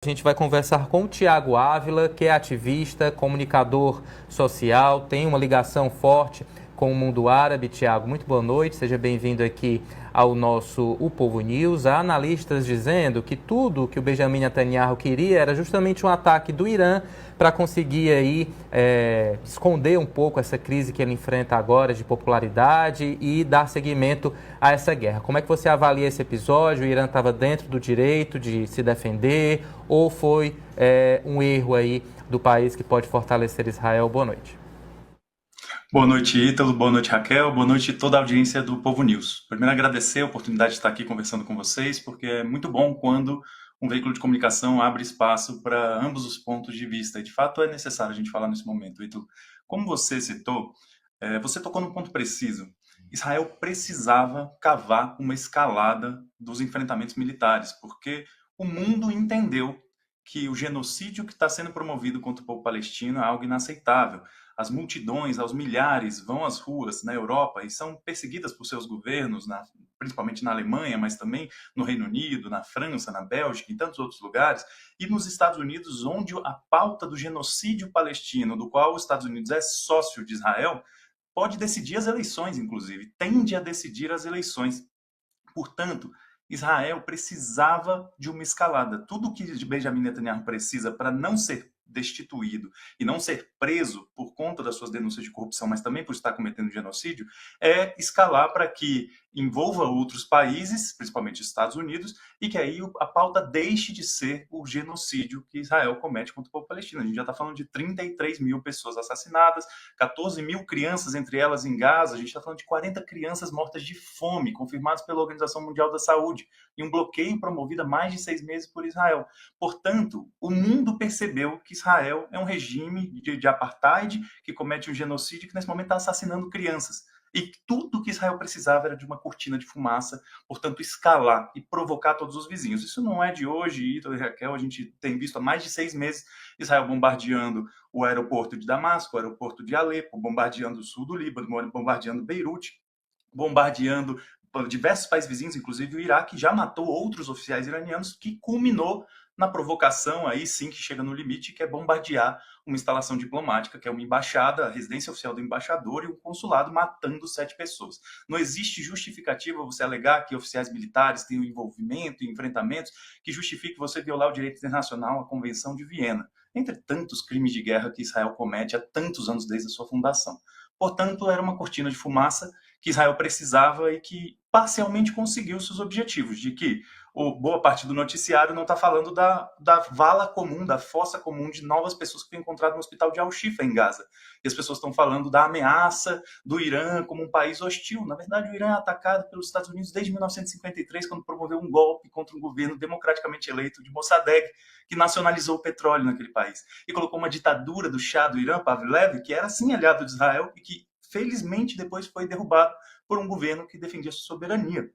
A gente vai conversar com o Tiago Ávila, que é ativista, comunicador social, tem uma ligação forte com o mundo árabe. Tiago, muito boa noite, seja bem-vindo aqui ao nosso O Povo News. Há analistas dizendo que tudo que o Benjamin Netanyahu queria era justamente um ataque do Irã para conseguir aí esconder um pouco essa crise que ele enfrenta agora de popularidade e dar seguimento a essa guerra. Como é que você avalia esse episódio? O Irã estava dentro do direito de se defender ou foi um erro aí do país que pode fortalecer Israel? Boa noite. Boa noite, Ítalo. Boa noite, Raquel. Boa noite a toda a audiência do Povo News. Primeiro, agradecer a oportunidade de estar aqui conversando com vocês, porque é muito bom quando um veículo de comunicação abre espaço para ambos os pontos de vista. E, de fato, é necessário a gente falar nesse momento, Ítalo. Como você citou, você tocou num ponto preciso. Israel precisava cavar uma escalada dos enfrentamentos militares, porque o mundo entendeu que o genocídio que está sendo promovido contra o povo palestino é algo inaceitável. As multidões, aos milhares, vão às ruas na Europa e são perseguidas por seus governos, principalmente na Alemanha, mas também no Reino Unido, na França, na Bélgica, em tantos outros lugares, e nos Estados Unidos, onde a pauta do genocídio palestino, do qual os Estados Unidos é sócio de Israel, pode decidir as eleições, inclusive, tende a decidir as eleições. Portanto, Israel precisava de uma escalada. Tudo que Benjamin Netanyahu precisa para não ser destituído e não ser preso por conta das suas denúncias de corrupção, mas também por estar cometendo genocídio, é escalar para que envolva outros países, principalmente Estados Unidos, e que aí a pauta deixe de ser o genocídio que Israel comete contra o povo palestino. A gente já está falando de 33 mil pessoas assassinadas, 14 mil crianças, entre elas em Gaza, a gente está falando de 40 crianças mortas de fome, confirmadas pela Organização Mundial da Saúde, e um bloqueio promovido há mais de 6 meses por Israel. Portanto, o mundo percebeu que Israel é um regime de apartheid, que comete um genocídio, que nesse momento está assassinando crianças. E tudo que Israel precisava era de uma cortina de fumaça, portanto, escalar e provocar todos os vizinhos. Isso não é de hoje, Ítalo e Raquel, a gente tem visto há mais de 6 meses Israel bombardeando o aeroporto de Damasco, o aeroporto de Alepo, bombardeando o sul do Líbano, bombardeando Beirute, bombardeando diversos países vizinhos, inclusive o Iraque, já matou outros oficiais iranianos, que culminou na provocação, aí sim que chega no limite, que é bombardear uma instalação diplomática, que é uma embaixada, a residência oficial do embaixador e um consulado, matando 7 pessoas. Não existe justificativa você alegar que oficiais militares têm um envolvimento em enfrentamentos que justifique você violar o direito internacional, a Convenção de Viena, entre tantos crimes de guerra que Israel comete há tantos anos desde a sua fundação. Portanto, era uma cortina de fumaça que Israel precisava e que parcialmente conseguiu seus objetivos, de que boa parte do noticiário não está falando da vala comum, da fossa comum de novas pessoas que foram encontradas no hospital de Al-Shifa, em Gaza. E as pessoas estão falando da ameaça do Irã como um país hostil. Na verdade, o Irã é atacado pelos Estados Unidos desde 1953, quando promoveu um golpe contra um governo democraticamente eleito de Mossadegh, que nacionalizou o petróleo naquele país. E colocou uma ditadura do Shah do Irã, Pavlev, que era sim aliado de Israel e que, felizmente, depois foi derrubado por um governo que defendia sua soberania,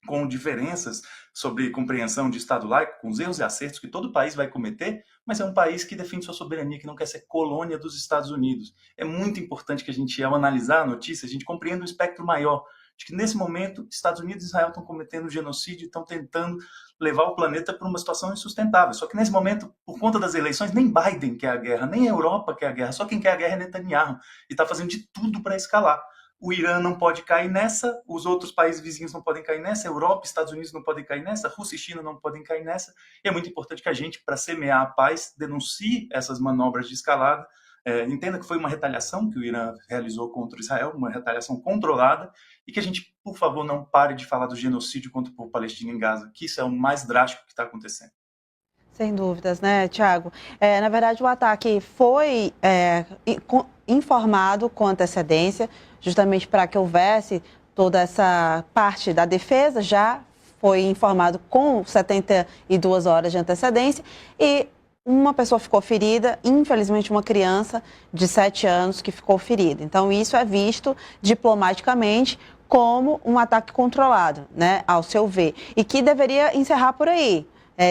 com diferenças sobre compreensão de Estado laico, com os erros e acertos que todo país vai cometer, mas é um país que defende sua soberania, que não quer ser colônia dos Estados Unidos. É muito importante que a gente, ao analisar a notícia, a gente compreenda um espectro maior, de que nesse momento, Estados Unidos e Israel estão cometendo genocídio, estão tentando levar o planeta para uma situação insustentável. Só que nesse momento, por conta das eleições, nem Biden quer a guerra, nem a Europa quer a guerra, só quem quer a guerra é Netanyahu, e está fazendo de tudo para escalar. O Irã não pode cair nessa, os outros países vizinhos não podem cair nessa, a Europa e Estados Unidos não podem cair nessa, a Rússia e China não podem cair nessa, e é muito importante que a gente, para semear a paz, denuncie essas manobras de escalada, entenda que foi uma retaliação que o Irã realizou contra Israel, uma retaliação controlada, e que a gente, por favor, não pare de falar do genocídio contra o povo palestino em Gaza, que isso é o mais drástico que está acontecendo. Sem dúvidas, né, Tiago? Na verdade, o ataque foi informado com antecedência, justamente para que houvesse toda essa parte da defesa, já foi informado com 72 horas de antecedência, e uma pessoa ficou ferida, infelizmente uma criança de 7 anos que ficou ferida. Então, isso é visto diplomaticamente como um ataque controlado, né, ao seu ver, e que deveria encerrar por aí.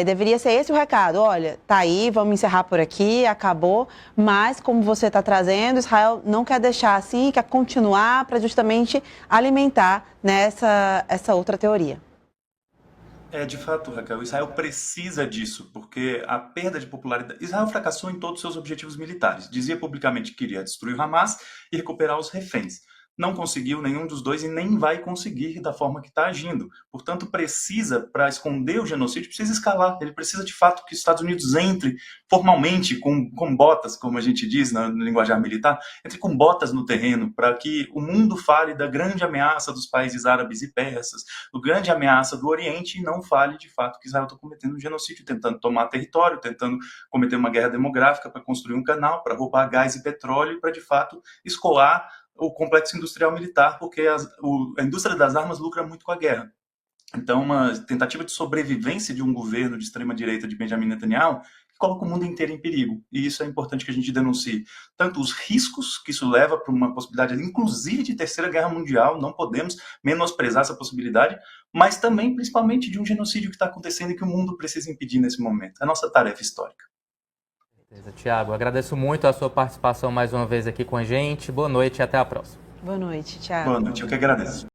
Deveria ser esse o recado, olha, tá aí, vamos encerrar por aqui, acabou, mas como você está trazendo, Israel não quer deixar assim, quer continuar para justamente alimentar, né, essa outra teoria. De fato, Raquel, Israel precisa disso, porque a perda de popularidade... Israel fracassou em todos os seus objetivos militares. Dizia publicamente que queria destruir o Hamas e recuperar os reféns. Não conseguiu nenhum dos dois e nem vai conseguir da forma que está agindo. Portanto, precisa, para esconder o genocídio, precisa escalar. Ele precisa, de fato, que os Estados Unidos entre formalmente com botas, como a gente diz no linguajar militar, entre com botas no terreno, para que o mundo fale da grande ameaça dos países árabes e persas, do grande ameaça do Oriente, e não fale, de fato, que Israel está cometendo um genocídio, tentando tomar território, tentando cometer uma guerra demográfica para construir um canal, para roubar gás e petróleo, para, de fato, escoar o complexo industrial militar, porque a indústria das armas lucra muito com a guerra. Então, uma tentativa de sobrevivência de um governo de extrema-direita de Benjamin Netanyahu que coloca o mundo inteiro em perigo. E isso é importante que a gente denuncie. Tanto os riscos que isso leva para uma possibilidade, inclusive, de terceira guerra mundial, não podemos menosprezar essa possibilidade, mas também, principalmente, de um genocídio que está acontecendo e que o mundo precisa impedir nesse momento. É a nossa tarefa histórica. Tiago, agradeço muito a sua participação mais uma vez aqui com a gente. Boa noite e até a próxima. Boa noite, Tiago. Boa noite, eu que agradeço.